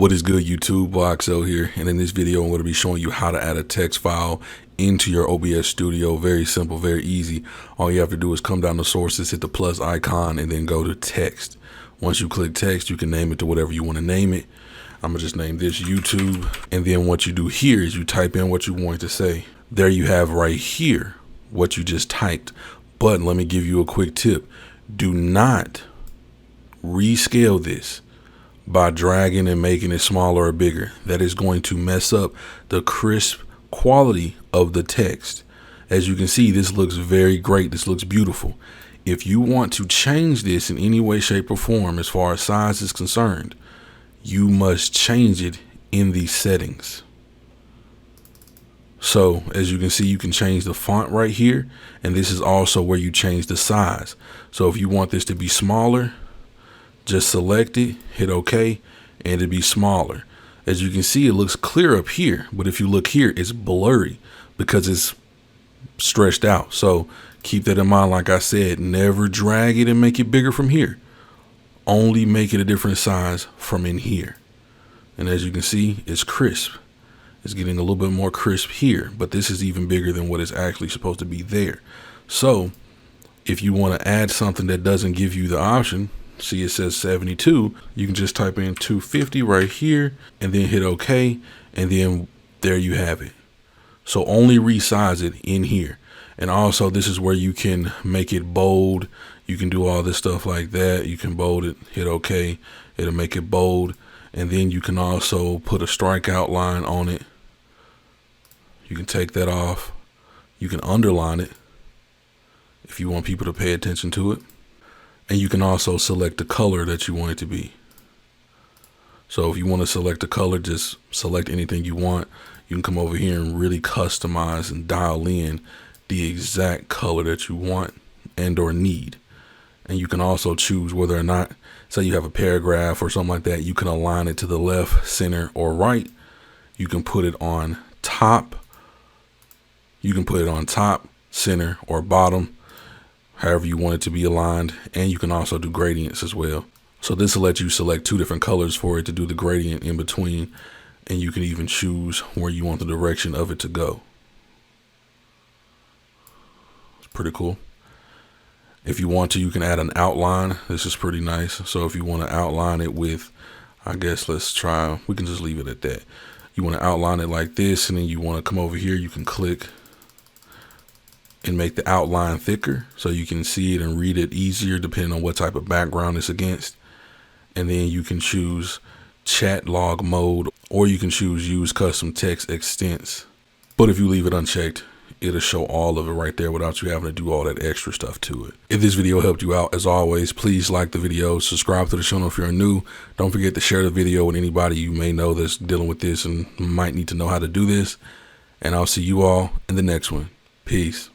What is good, YouTube? Boxel here, and in this video I'm going to be showing you how to add a text file into your OBS studio. Very simple, very easy. All you have to do is come down to sources, hit the plus icon, and then go to text. Once you click text, you can name it to whatever you want to name it. I'm gonna just name this YouTube, and then what you do here is you type in what you want to say. There you have right here what you just typed. But let me give you a quick tip. Do not rescale this by dragging and making it smaller or bigger. That is going to mess up the crisp quality of the text. As you can see, this looks very great. This looks beautiful. If you want to change this in any way, shape, or form as far as size is concerned, you must change it in these settings. So as you can see, you can change the font right here, and this is also where you change the size. So if you want this to be smaller, just select it, hit OK, and it'll be smaller. As you can see, it looks clear up here, but if you look here, it's blurry because it's stretched out. So keep that in mind. Like I said, never drag it and make it bigger from here. Only make it a different size from in here. And as you can see, it's crisp. It's getting a little bit more crisp here, but this is even bigger than what is actually supposed to be there. So if you want to add something that doesn't give you the option, see it says 72, you can just type in 250 right here and then hit OK, and then there you have it. So only resize it in here. And also this is where you can make it bold. You can do all this stuff like that. You can bold it, hit OK, it'll make it bold. And then you can also put a strikeout line on it. You can take that off. You can underline it if you want people to pay attention to it. And you can also select the color that you want it to be. So if you want to select a color, just select anything you want. You can come over here and really customize and dial in the exact color that you want and or need. And you can also choose whether or not, say you have a paragraph or something like that, you can align it to the left, center, or right. You can put it on top. You can put it on top, center, or bottom, however you want it to be aligned. And you can also do gradients as well. So this will let you select two different colors for it to do the gradient in between. And you can even choose where you want the direction of it to go. It's pretty cool. If you want to, you can add an outline. This is pretty nice. So if you want to outline it with, I guess we can just leave it at that. You want to outline it like this, and then you want to come over here, you can click and make the outline thicker so you can see it and read it easier depending on what type of background it's against. And then you can choose chat log mode, or you can choose use custom text extents. But if you leave it unchecked, it'll show all of it right there without you having to do all that extra stuff to it. If this video helped you out, as always, please like the video, subscribe to the channel if you're new. Don't forget to share the video with anybody you may know that's dealing with this and might need to know how to do this. And I'll see you all in the next one. Peace.